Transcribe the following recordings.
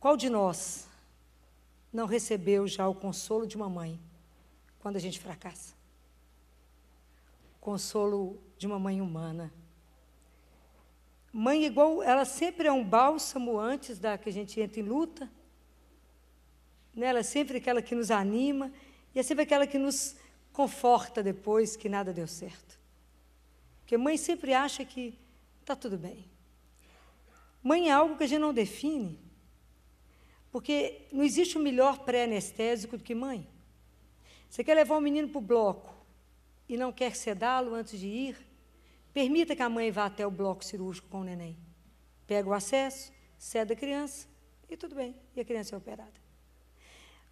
Qual de nós não recebeu já o consolo de uma mãe quando a gente fracassa? O consolo de uma mãe humana. Mãe igual, ela sempre é um bálsamo antes da que a gente entra em luta. Né? Ela é sempre aquela que nos anima e é sempre aquela que nos conforta depois que nada deu certo. Porque mãe sempre acha que está tudo bem. Mãe é algo que a gente não define, porque não existe um melhor pré-anestésico do que mãe. Você quer levar um menino para o bloco e não quer sedá-lo antes de ir? Permita que a mãe vá até o bloco cirúrgico com o neném. Pega o acesso, cede a criança e tudo bem, e a criança é operada.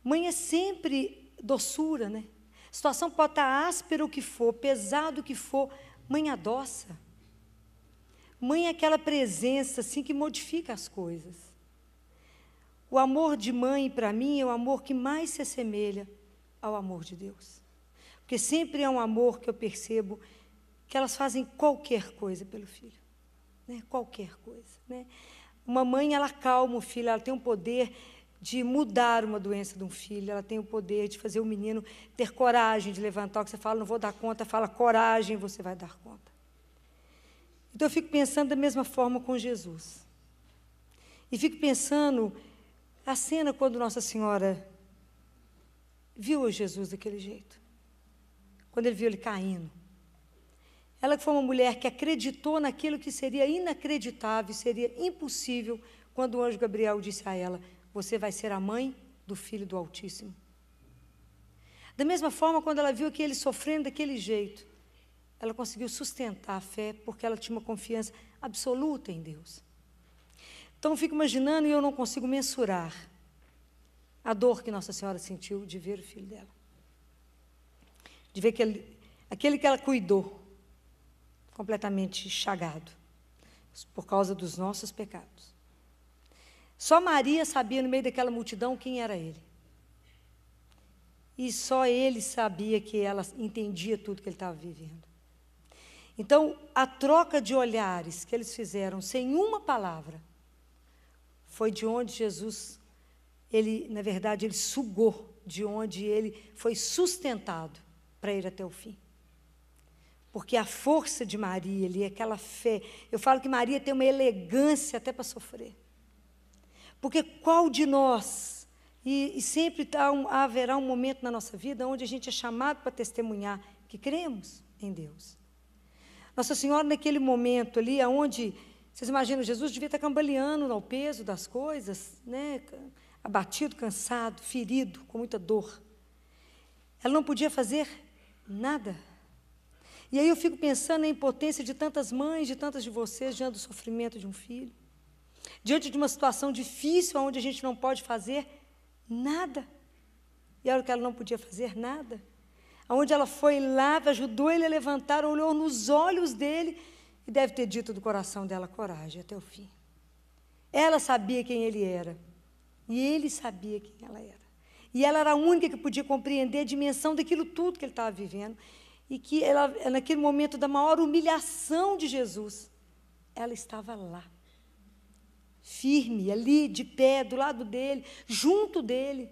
Mãe é sempre doçura, né? A situação pode estar áspera o que for, pesado o que for, mãe adoça. Mãe é aquela presença assim que modifica as coisas. O amor de mãe, para mim, é o amor que mais se assemelha ao amor de Deus. Porque sempre é um amor que eu percebo que elas fazem qualquer coisa pelo filho. Né? Qualquer coisa. Né? Uma mãe, ela acalma o filho, ela tem o poder de mudar uma doença de um filho, ela tem o poder de fazer o menino ter coragem de levantar o que você fala, não vou dar conta, fala coragem, você vai dar conta. Então, eu fico pensando da mesma forma com Jesus. E fico pensando a cena quando Nossa Senhora viu Jesus daquele jeito. Quando ele viu ele caindo. Ela que foi uma mulher que acreditou naquilo que seria inacreditável, seria impossível, quando o anjo Gabriel disse a ela, você vai ser a mãe do Filho do Altíssimo. Da mesma forma, quando ela viu aquele sofrendo daquele jeito, ela conseguiu sustentar a fé, porque ela tinha uma confiança absoluta em Deus. Então, eu fico imaginando e eu não consigo mensurar a dor que Nossa Senhora sentiu de ver o filho dela. De ver aquele que ela cuidou, completamente chagado, por causa dos nossos pecados. Só Maria sabia, no meio daquela multidão, quem era ele. E só ele sabia que ela entendia tudo que ele estava vivendo. Então, a troca de olhares que eles fizeram, sem uma palavra, foi de onde Jesus, na verdade, ele sugou, de onde ele foi sustentado para ir até o fim. Porque a força de Maria ali, aquela fé, eu falo que Maria tem uma elegância até para sofrer. Porque qual de nós, e sempre haverá um momento na nossa vida onde a gente é chamado para testemunhar que cremos em Deus. Nossa Senhora, naquele momento ali, onde, vocês imaginam, Jesus devia estar cambaleando ao peso das coisas, né? Abatido, cansado, ferido, com muita dor. Ela não podia fazer nada. E aí eu fico pensando na impotência de tantas mães, de tantas de vocês, diante do sofrimento de um filho. Diante de uma situação difícil, onde a gente não pode fazer nada. E era o que ela não podia fazer nada. Onde ela foi lá, ajudou ele a levantar, olhou nos olhos dele e deve ter dito do coração dela, coragem, até o fim. Ela sabia quem ele era. E ele sabia quem ela era. E ela era a única que podia compreender a dimensão daquilo tudo que ele estava vivendo. E que ela, naquele momento da maior humilhação de Jesus, ela estava lá. Firme, ali, de pé, do lado dele, junto dele.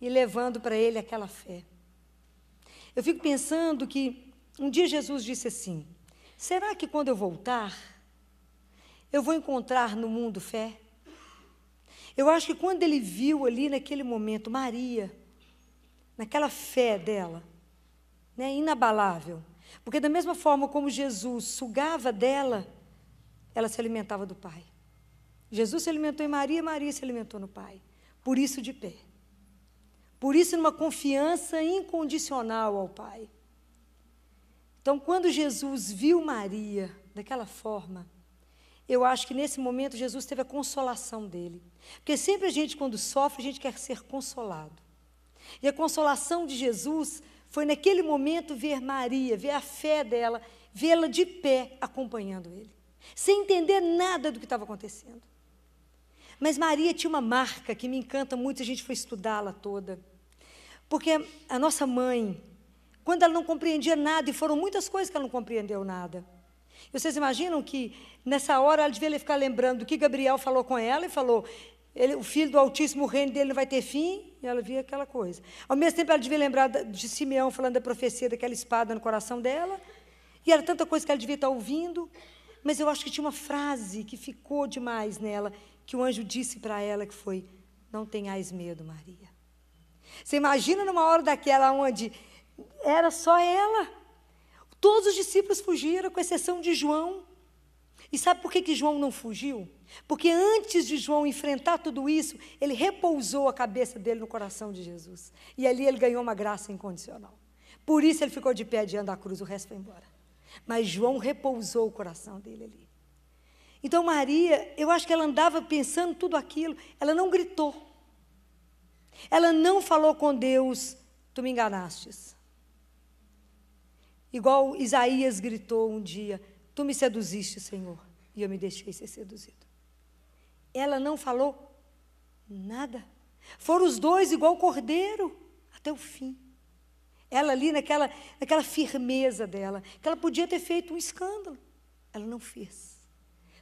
E levando para ele aquela fé. Eu fico pensando que um dia Jesus disse assim, será que quando eu voltar, eu vou encontrar no mundo fé? Eu acho que quando ele viu ali naquele momento Maria, naquela fé dela, né, inabalável, porque da mesma forma como Jesus sugava dela, ela se alimentava do Pai. Jesus se alimentou em Maria, Maria se alimentou no Pai. Por isso de pé. Por isso numa confiança incondicional ao Pai. Então, quando Jesus viu Maria daquela forma, eu acho que nesse momento Jesus teve a consolação dele. Porque sempre a gente, quando sofre, a gente quer ser consolado. E a consolação de Jesus foi naquele momento ver Maria, ver a fé dela, vê-la de pé acompanhando ele, sem entender nada do que estava acontecendo. Mas Maria tinha uma marca que me encanta muito, a gente foi estudá-la toda. Porque a nossa mãe, quando ela não compreendia nada, e foram muitas coisas que ela não compreendeu nada. E vocês imaginam que nessa hora ela devia ficar lembrando do que Gabriel falou com ela e falou, o filho do Altíssimo, o reino dele não vai ter fim, e ela via aquela coisa. Ao mesmo tempo, ela devia lembrar de Simeão falando da profecia daquela espada no coração dela, e era tanta coisa que ela devia estar ouvindo, mas eu acho que tinha uma frase que ficou demais nela, que o anjo disse para ela, que foi: não tenhais medo, Maria. Você imagina numa hora daquela onde era só ela, todos os discípulos fugiram, com exceção de João. E sabe por que João não fugiu? Porque antes de João enfrentar tudo isso, ele repousou a cabeça dele no coração de Jesus. E ali ele ganhou uma graça incondicional. Por isso ele ficou de pé diante da cruz, o resto foi embora. Mas João repousou o coração dele ali. Então Maria, eu acho que ela andava pensando tudo aquilo, ela não gritou. Ela não falou com Deus: tu me enganastes. Igual Isaías gritou um dia: tu me seduziste, Senhor, e eu me deixei ser seduzido. Ela não falou nada. Foram os dois igual o cordeiro, até o fim. Ela ali naquela firmeza dela, que ela podia ter feito um escândalo. Ela não fez.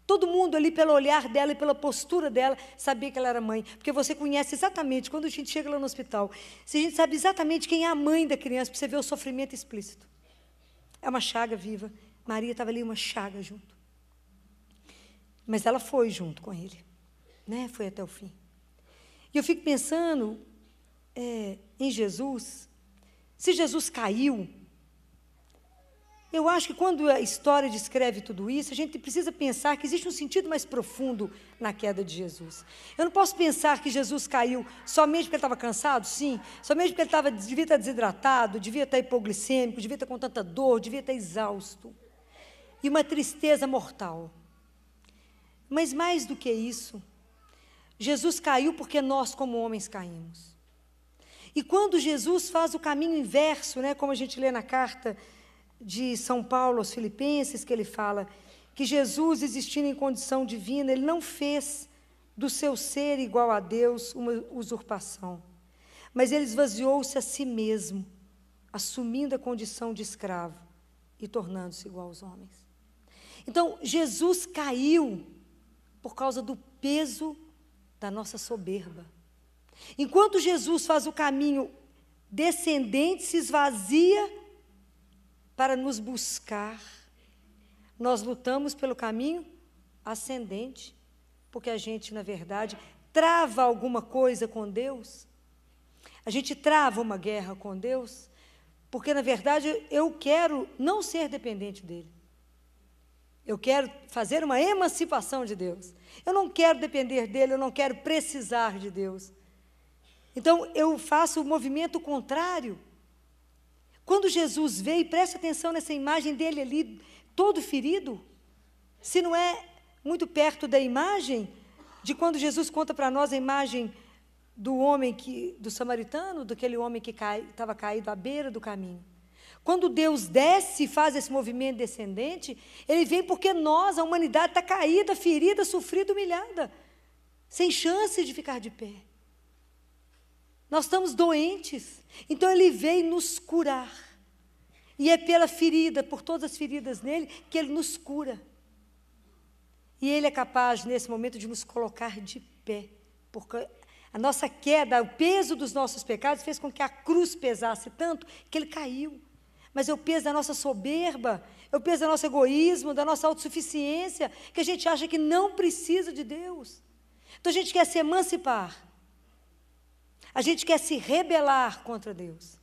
Todo mundo ali, pelo olhar dela e pela postura dela, sabia que ela era mãe. Porque você conhece exatamente, quando a gente chega lá no hospital, se a gente sabe exatamente quem é a mãe da criança, porque você vê o sofrimento explícito. É uma chaga viva. Maria estava ali, uma chaga junto. Mas ela foi junto com ele, né? Foi até o fim. E eu fico pensando em Jesus. Se Jesus caiu, eu acho que quando a história descreve tudo isso, a gente precisa pensar que existe um sentido mais profundo na queda de Jesus. Eu não posso pensar que Jesus caiu somente porque ele estava cansado, sim, somente porque ele devia estar desidratado, devia estar hipoglicêmico, devia estar com tanta dor, devia estar exausto. E uma tristeza mortal. Mas mais do que isso, Jesus caiu porque nós, como homens, caímos. E quando Jesus faz o caminho inverso, né, como a gente lê na carta de São Paulo aos Filipenses, que ele fala que Jesus, existindo em condição divina, ele não fez do seu ser igual a Deus uma usurpação, mas ele esvaziou-se a si mesmo, assumindo a condição de escravo e tornando-se igual aos homens. Então, Jesus caiu por causa do peso da nossa soberba. Enquanto Jesus faz o caminho descendente, se esvazia para nos buscar, nós lutamos pelo caminho ascendente, porque a gente, na verdade, trava alguma coisa com Deus. A gente trava uma guerra com Deus, porque, na verdade, eu quero não ser dependente dEle. Eu quero fazer uma emancipação de Deus. Eu não quero depender dEle, eu não quero precisar de Deus. Então, eu faço o movimento contrário. Quando Jesus veio, preste atenção nessa imagem dele ali, todo ferido, se não é muito perto da imagem de quando Jesus conta para nós a imagem do homem do samaritano, daquele homem que estava caído à beira do caminho. Quando Deus desce e faz esse movimento descendente, ele vem porque nós, a humanidade, está caída, ferida, sofrida, humilhada, sem chance de ficar de pé. Nós estamos doentes, então ele veio nos curar. E é pela ferida, por todas as feridas nele, que ele nos cura. E ele é capaz, nesse momento, de nos colocar de pé, porque a nossa queda, o peso dos nossos pecados fez com que a cruz pesasse tanto que ele caiu. Mas é o peso da nossa soberba, é o peso do nosso egoísmo, da nossa autossuficiência, que a gente acha que não precisa de Deus. Então a gente quer se emancipar. A gente quer se rebelar contra Deus.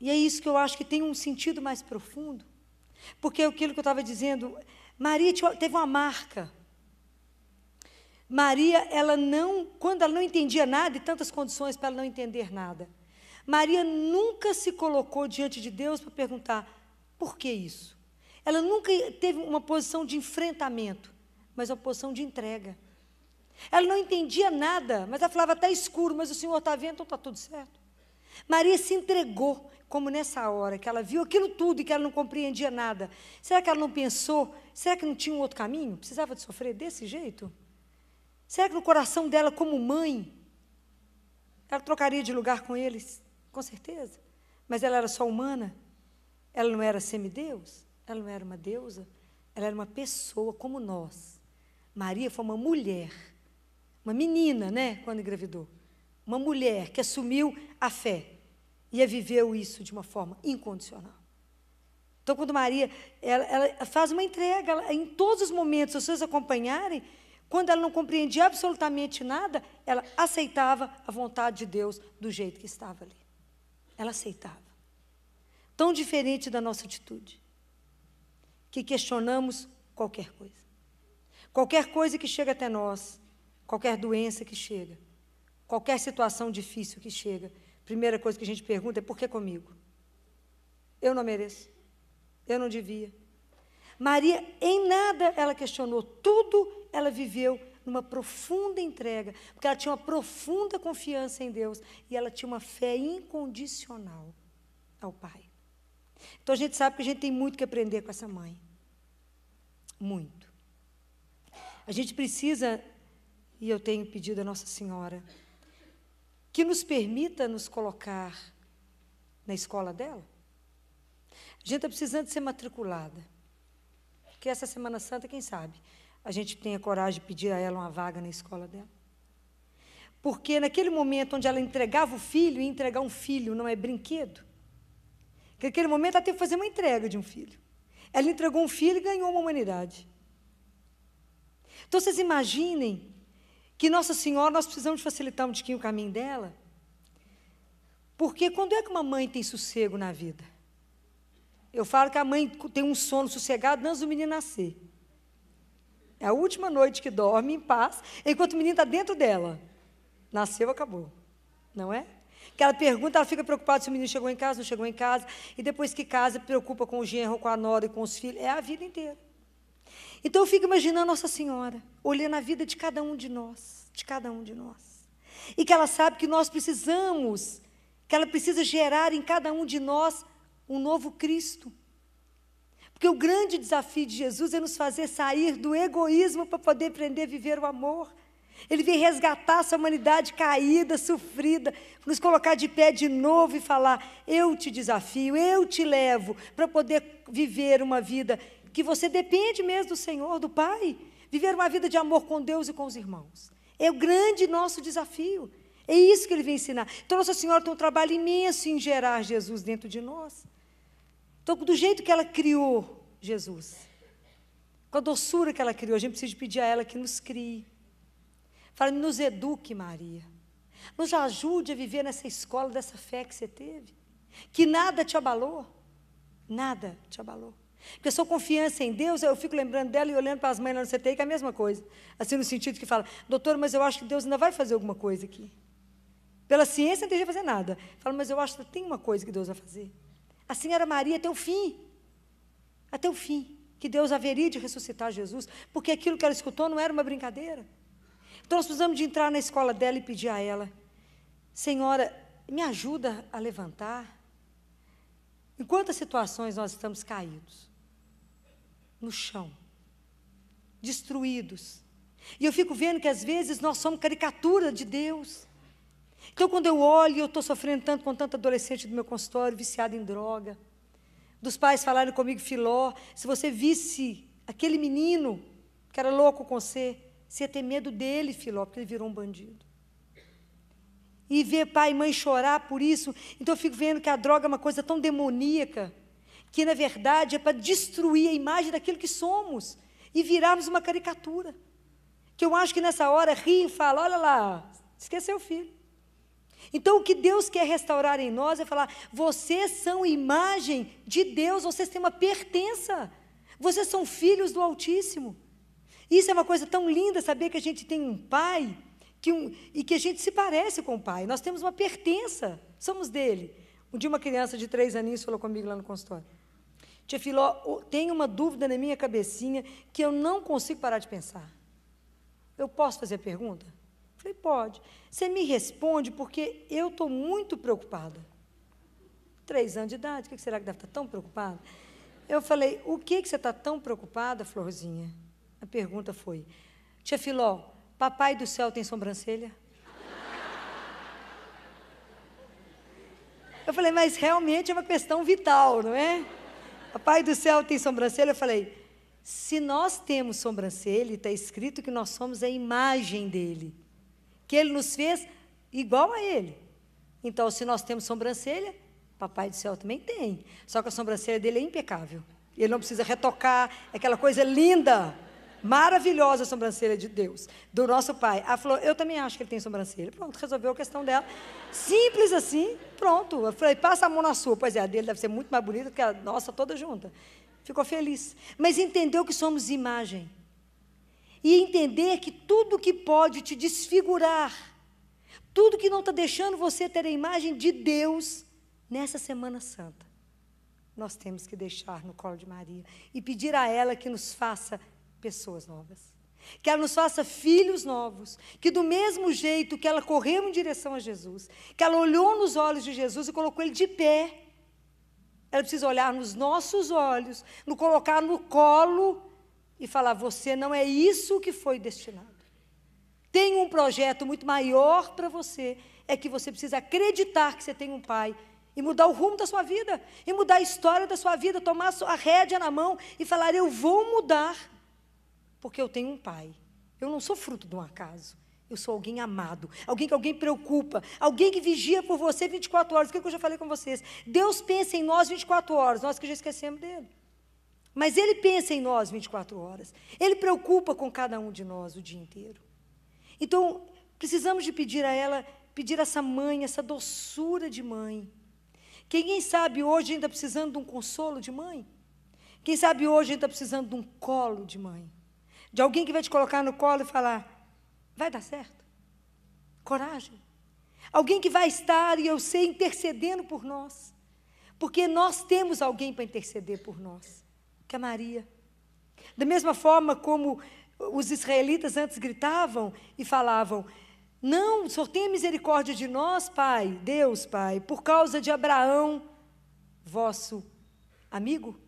E é isso que eu acho que tem um sentido mais profundo. Porque aquilo que eu estava dizendo, Maria teve uma marca. Maria, quando ela não entendia nada, e tantas condições para ela não entender nada, Maria nunca se colocou diante de Deus para perguntar, por que isso? Ela nunca teve uma posição de enfrentamento, mas uma posição de entrega. Ela não entendia nada, mas ela falava, está escuro, mas o Senhor está vendo, então está tudo certo. Maria se entregou, como nessa hora, que ela viu aquilo tudo e que ela não compreendia nada. Será que ela não pensou, será que não tinha um outro caminho? Precisava de sofrer desse jeito? Será que no coração dela, como mãe, ela trocaria de lugar com eles? Com certeza. Mas ela era só humana? Ela não era semideus? Ela não era uma deusa? Ela era uma pessoa como nós. Maria foi uma mulher uma menina, né, quando engravidou, uma mulher que assumiu a fé e viveu isso de uma forma incondicional. Então, quando Maria, ela faz uma entrega, em todos os momentos, se vocês acompanharem, quando ela não compreendia absolutamente nada, ela aceitava a vontade de Deus do jeito que estava ali. Ela aceitava. Tão diferente da nossa atitude, que questionamos qualquer coisa. Qualquer coisa que chega até nós, qualquer doença que chega, qualquer situação difícil que chega, primeira coisa que a gente pergunta é: por que comigo? Eu não mereço. Eu não devia. Maria, em nada ela questionou, tudo ela viveu numa profunda entrega, porque ela tinha uma profunda confiança em Deus e ela tinha uma fé incondicional ao Pai. Então a gente sabe que a gente tem muito que aprender com essa mãe. Muito. A gente precisa, e eu tenho pedido a Nossa Senhora, que nos permita nos colocar na escola dela. A gente está precisando de ser matriculada. Porque essa Semana Santa, quem sabe, a gente tenha coragem de pedir a ela uma vaga na escola dela. Porque naquele momento onde ela entregava o filho, e entregar um filho não é brinquedo. Naquele momento ela teve que fazer uma entrega de um filho. Ela entregou um filho e ganhou uma humanidade. Então, vocês imaginem que Nossa Senhora, nós precisamos facilitar um tiquinho o caminho dela. Porque quando é que uma mãe tem sossego na vida? Eu falo que a mãe tem um sono sossegado antes do menino nascer. É a última noite que dorme em paz, enquanto o menino está dentro dela. Nasceu, acabou. Não é? Que ela pergunta, ela fica preocupada se o menino chegou em casa, não chegou em casa, e depois que casa, preocupa com o genro, com a nora e com os filhos. É a vida inteira. Então eu fico imaginando Nossa Senhora, olhando a vida de cada um de nós, E que ela sabe que nós precisamos, que ela precisa gerar em cada um de nós um novo Cristo. Porque o grande desafio de Jesus é nos fazer sair do egoísmo para poder aprender a viver o amor. Ele veio resgatar essa humanidade caída, sofrida, nos colocar de pé de novo e falar: eu te desafio, eu te levo para poder viver uma vida que você depende mesmo do Senhor, do Pai. Viver uma vida de amor com Deus e com os irmãos. É o grande nosso desafio. É isso que Ele vem ensinar. Então, Nossa Senhora tem um trabalho imenso em gerar Jesus dentro de nós. Então, do jeito que ela criou Jesus, com a doçura que ela criou, a gente precisa pedir a ela que nos crie. Fala: nos eduque, Maria. Nos ajude a viver nessa escola dessa fé que você teve. Que nada te abalou. Nada te abalou. Porque a sua confiança em Deus, eu fico lembrando dela e olhando para as mães lá no CTI, que é a mesma coisa. Assim, no sentido que fala: doutor, mas eu acho que Deus ainda vai fazer alguma coisa aqui. Pela ciência não deixa fazer nada. Fala: mas eu acho que tem uma coisa que Deus vai fazer. Assim era Maria até o fim. Até o fim. Que Deus haveria de ressuscitar Jesus. Porque aquilo que ela escutou não era uma brincadeira. Então, nós precisamos de entrar na escola dela e pedir a ela: Senhora, me ajuda a levantar. Em quantas situações nós estamos caídos? No chão. Destruídos. E eu fico vendo que, às vezes, nós somos caricatura de Deus. Então, quando eu olho, eu estou sofrendo tanto com tanto adolescente do meu consultório, viciado em droga. Dos pais falarem comigo: Filó, se você visse aquele menino que era louco com você ia ter medo dele, Filó, porque ele virou um bandido. E ver pai e mãe chorar por isso. Então eu fico vendo que a droga é uma coisa tão demoníaca, que na verdade é para destruir a imagem daquilo que somos e virarmos uma caricatura. Que eu acho que nessa hora ri e fala: olha lá, esqueceu o filho. Então o que Deus quer restaurar em nós é falar: vocês são imagem de Deus, vocês têm uma pertença, vocês são filhos do Altíssimo. Isso é uma coisa tão linda, saber que a gente tem um pai e que a gente se parece com o pai. Nós temos uma pertença, somos dele. Um dia uma criança de 3 aninhos falou comigo lá no consultório: tia Filó, tem uma dúvida na minha cabecinha que eu não consigo parar de pensar. Eu posso fazer a pergunta? Falei: pode. Você me responde porque eu estou muito preocupada. 3 anos de idade, o que será que deve estar tão preocupada? Eu falei: o que você está tão preocupada, Florzinha? A pergunta foi: tia Filó, papai do céu tem sobrancelha? Eu falei: mas realmente é uma questão vital, não é? Papai do céu tem sobrancelha? Eu falei: se nós temos sobrancelha, está escrito que nós somos a imagem dele. que Ele nos fez igual a Ele. Então, se nós temos sobrancelha, Papai do Céu também tem. Só que a sobrancelha dele é impecável. Ele não precisa retocar, é aquela coisa linda, maravilhosa a sobrancelha de Deus, do nosso Pai. Ela falou, eu também acho que ele tem sobrancelha. Pronto, resolveu a questão dela. Simples assim, pronto. Eu falei, passa a mão na sua. Pois é, a dele deve ser muito mais bonita que a nossa toda junta. Ficou feliz. Mas entendeu que somos imagem. E entender que tudo que pode te desfigurar, tudo que não está deixando você ter a imagem de Deus, nessa Semana Santa, nós temos que deixar no colo de Maria e pedir a ela que nos faça pessoas novas, que ela nos faça filhos novos, que do mesmo jeito que ela correu em direção a Jesus, que ela olhou nos olhos de Jesus e colocou ele de pé, ela precisa olhar nos nossos olhos, nos colocar no colo e falar, você não é isso que foi destinado. Tem um projeto muito maior para você, é que você precisa acreditar que você tem um pai e mudar o rumo da sua vida, e mudar a história da sua vida, tomar a rédea na mão e falar, eu vou mudar, porque eu tenho um pai. Eu não sou fruto de um acaso, eu sou alguém amado, alguém que alguém preocupa, alguém que vigia por você 24 horas, o que eu já falei com vocês? Deus pensa em nós 24 horas, nós que já esquecemos dele. Mas Ele pensa em nós 24 horas, Ele preocupa com cada um de nós o dia inteiro. Então, precisamos de pedir a ela, pedir essa mãe, essa doçura de mãe. Quem sabe hoje ainda precisando de um consolo de mãe? Quem sabe hoje ainda precisando de um colo de mãe? De alguém que vai te colocar no colo e falar, vai dar certo? Coragem. Alguém que vai estar, e eu sei, intercedendo por nós. Porque nós temos alguém para interceder por nós, que é Maria. Da mesma forma como os israelitas antes gritavam e falavam, não, o Senhor tenha misericórdia de nós, Pai, Deus, Pai, por causa de Abraão, vosso amigo.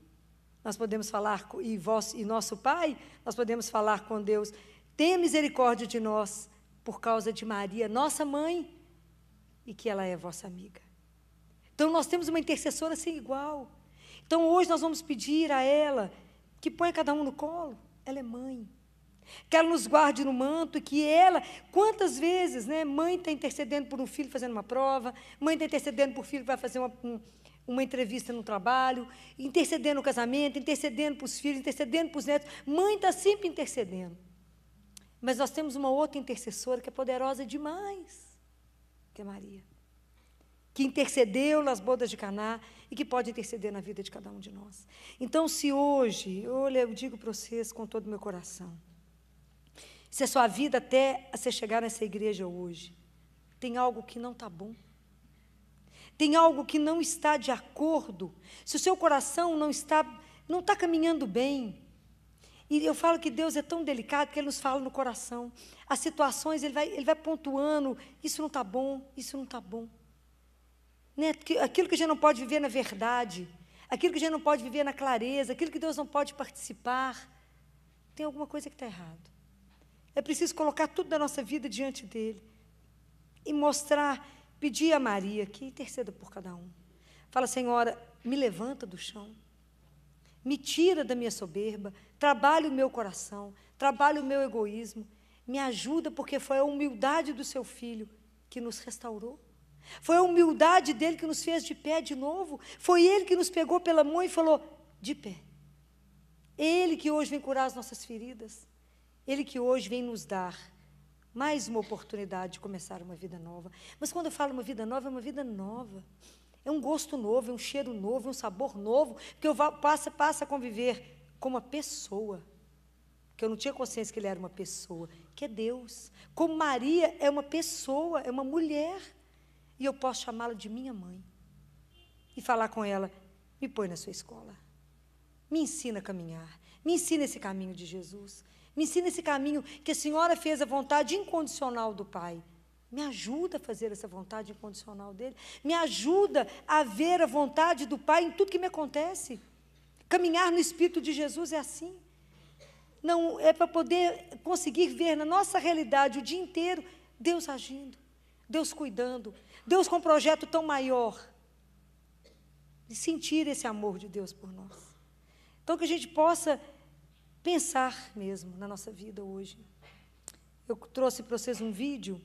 Nós podemos falar, e nosso Pai, nós podemos falar com Deus, tenha misericórdia de nós, por causa de Maria, nossa mãe, e que ela é vossa amiga. Então, nós temos uma intercessora sem igual. Então, hoje nós vamos pedir a ela, que ponha cada um no colo, ela é mãe. Que ela nos guarde no manto, e que ela, quantas vezes, né, mãe está intercedendo por um filho fazendo uma prova, mãe está intercedendo por um filho que vai fazer uma entrevista no trabalho, intercedendo no casamento, intercedendo para os filhos, intercedendo para os netos, mãe está sempre intercedendo. Mas nós temos uma outra intercessora que é poderosa demais, que é Maria, que intercedeu nas bodas de Caná e que pode interceder na vida de cada um de nós. Então, se hoje, olha, eu digo para vocês com todo o meu coração, se a sua vida até você chegar nessa igreja hoje, tem algo que não está bom, tem algo que não está de acordo, se o seu coração não está caminhando bem, e eu falo que Deus é tão delicado que Ele nos fala no coração, as situações Ele vai pontuando, isso não está bom, isso não está bom, né? Aquilo que a gente não pode viver na verdade, aquilo que a gente não pode viver na clareza, aquilo que Deus não pode participar, tem alguma coisa que está errado. É preciso colocar tudo da nossa vida diante dEle e mostrar, pedir a Maria que interceda por cada um. Fala, Senhora, me levanta do chão, me tira da minha soberba, trabalha o meu coração, trabalha o meu egoísmo, me ajuda, porque foi a humildade do seu filho que nos restaurou. Foi a humildade dele que nos fez de pé de novo. Foi ele que nos pegou pela mão e falou, de pé. Ele que hoje vem curar as nossas feridas. Ele que hoje vem nos dar mais uma oportunidade de começar uma vida nova. Mas quando eu falo uma vida nova, é uma vida nova. É um gosto novo, é um cheiro novo, é um sabor novo, que eu passo a conviver com uma pessoa. Que eu não tinha consciência que ele era uma pessoa, que é Deus. Como Maria é uma pessoa, é uma mulher. E eu posso chamá-la de minha mãe. E falar com ela, me põe na sua escola. Me ensina a caminhar. Me ensina esse caminho de Jesus. Me ensina esse caminho que a senhora fez a vontade incondicional do Pai. Me ajuda a fazer essa vontade incondicional dele. Me ajuda a ver a vontade do Pai em tudo que me acontece. Caminhar no Espírito de Jesus é assim. Não é para poder conseguir ver na nossa realidade o dia inteiro Deus agindo, Deus cuidando, Deus com um projeto tão maior. E sentir esse amor de Deus por nós. Então, que a gente possa pensar mesmo na nossa vida hoje. Eu trouxe para vocês um vídeo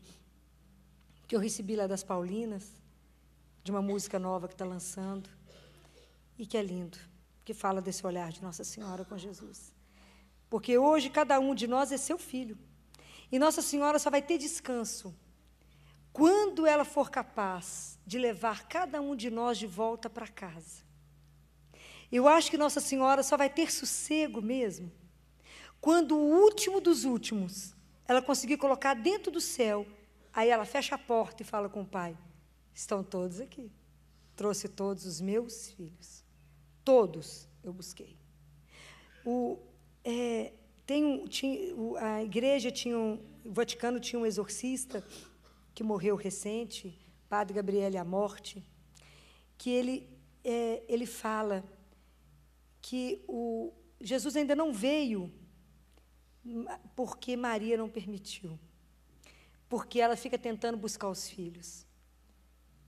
que eu recebi lá das Paulinas, de uma música nova que está lançando, e que é lindo, que fala desse olhar de Nossa Senhora com Jesus. Porque hoje cada um de nós é seu filho. E Nossa Senhora só vai ter descanso quando ela for capaz de levar cada um de nós de volta para casa. Eu acho que Nossa Senhora só vai ter sossego mesmo quando o último dos últimos ela conseguir colocar dentro do céu. Aí ela fecha a porta e fala com o Pai: estão todos aqui. Trouxe todos os meus filhos. Todos eu busquei. A igreja o Vaticano tinha um exorcista que morreu recente, Padre Gabriele Amorti, que ele fala que Jesus ainda não veio porque Maria não permitiu, porque ela fica tentando buscar os filhos.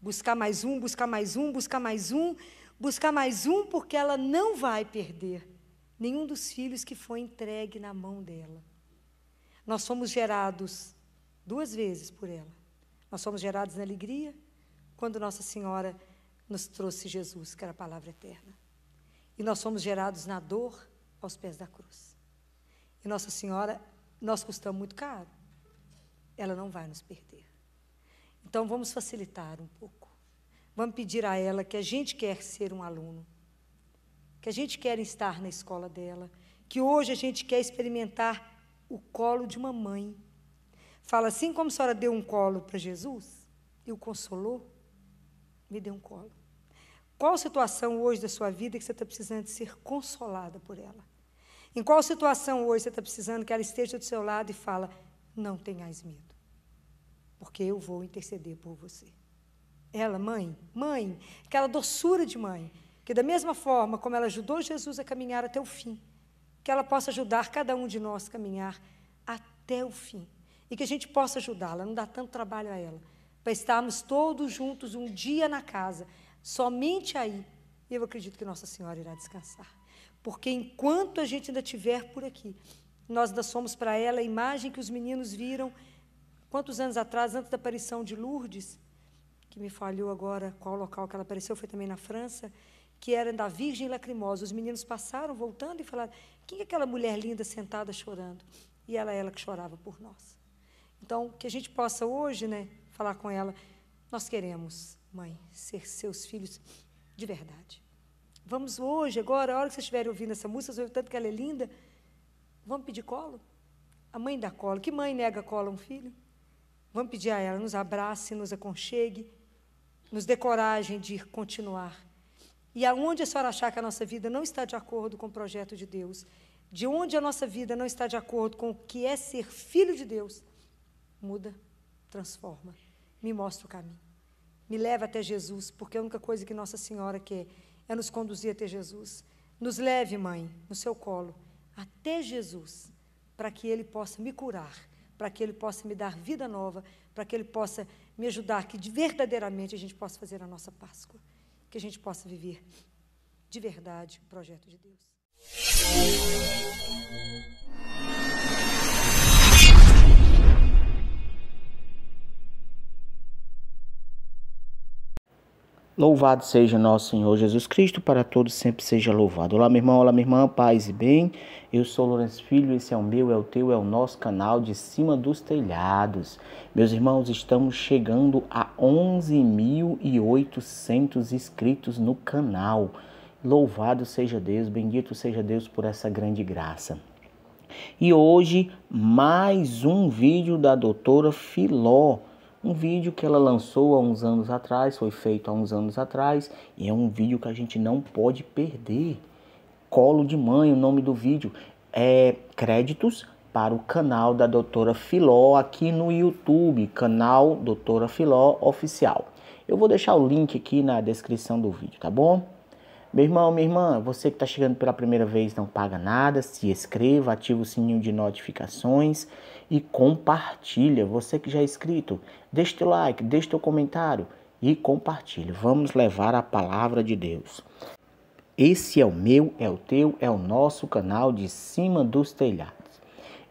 Buscar mais um, buscar mais um, buscar mais um, buscar mais um, porque ela não vai perder nenhum dos filhos que foi entregue na mão dela. Nós fomos gerados 2 vezes por ela. Nós fomos gerados na alegria, quando Nossa Senhora nos trouxe Jesus, que era a palavra eterna. E nós fomos gerados na dor, aos pés da cruz. E Nossa Senhora, nós custamos muito caro. Ela não vai nos perder. Então, vamos facilitar um pouco. Vamos pedir a ela que a gente quer ser um aluno, que a gente quer estar na escola dela, que hoje a gente quer experimentar o colo de uma mãe. Fala, assim como a senhora deu um colo para Jesus e o consolou, me dê um colo. Qual situação hoje da sua vida que você está precisando de ser consolada por ela? Em qual situação hoje você está precisando que ela esteja do seu lado e fala, não tenhais medo, porque eu vou interceder por você. Ela, mãe, aquela doçura de mãe, que da mesma forma como ela ajudou Jesus a caminhar até o fim, que ela possa ajudar cada um de nós a caminhar até o fim. E que a gente possa ajudá-la, não dá tanto trabalho a ela, para estarmos todos juntos um dia na casa, somente aí, eu acredito que Nossa Senhora irá descansar. Porque enquanto a gente ainda estiver por aqui, nós ainda somos para ela a imagem que os meninos viram, quantos anos atrás, antes da aparição de Lourdes, que me falhou agora qual local que ela apareceu, foi também na França, que era da Virgem Lacrimosa. Os meninos passaram, voltando, e falaram, quem é aquela mulher linda sentada chorando? E ela que chorava por nós. Então, que a gente possa hoje, falar com ela, nós queremos, mãe, ser seus filhos de verdade. Vamos hoje, agora, a hora que vocês estiverem ouvindo essa música, vocês ouviram tanto que ela é linda, vamos pedir colo? A mãe dá colo. Que mãe nega colo a um filho? Vamos pedir a ela, nos abrace, nos aconchegue, nos dê coragem de continuar. E aonde a senhora achar que a nossa vida não está de acordo com o projeto de Deus, de onde a nossa vida não está de acordo com o que é ser filho de Deus, muda, transforma, me mostra o caminho. Me leva até Jesus, porque a única coisa que Nossa Senhora quer é nos conduzir até Jesus. Nos leve, mãe, no seu colo, até Jesus, para que Ele possa me curar, para que Ele possa me dar vida nova, para que Ele possa me ajudar, que verdadeiramente a gente possa fazer a nossa Páscoa, que a gente possa viver de verdade o projeto de Deus. Louvado seja nosso Senhor Jesus Cristo, para todos sempre seja louvado. Olá, meu irmão, olá, minha irmã, paz e bem. Eu sou Lourenço Filho, esse é o meu, é o teu, é o nosso canal de Cima dos Telhados. Meus irmãos, estamos chegando a 11.800 inscritos no canal. Louvado seja Deus, bendito seja Deus por essa grande graça. E hoje, mais um vídeo da doutora Filó. Um vídeo que ela lançou há uns anos atrás, foi feito há uns anos atrás, e é um vídeo que a gente não pode perder. Colo de Mãe, o nome do vídeo. Créditos para o canal da doutora Filó aqui no YouTube, canal doutora Filó Oficial. Eu vou deixar o link aqui na descrição do vídeo, tá bom? Meu irmão, minha irmã, você que está chegando pela primeira vez, não paga nada, se inscreva, ativa o sininho de notificações e compartilha. Você que já é inscrito, deixa teu like, deixa teu comentário e compartilha. Vamos levar a palavra de Deus. Esse é o meu, é o teu, é o nosso canal de Cima dos Telhados.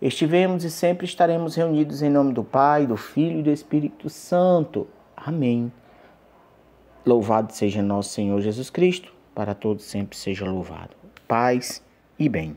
Estivemos e sempre estaremos reunidos em nome do Pai, do Filho e do Espírito Santo. Amém. Louvado seja nosso Senhor Jesus Cristo, para todos sempre seja louvado. Paz e bem.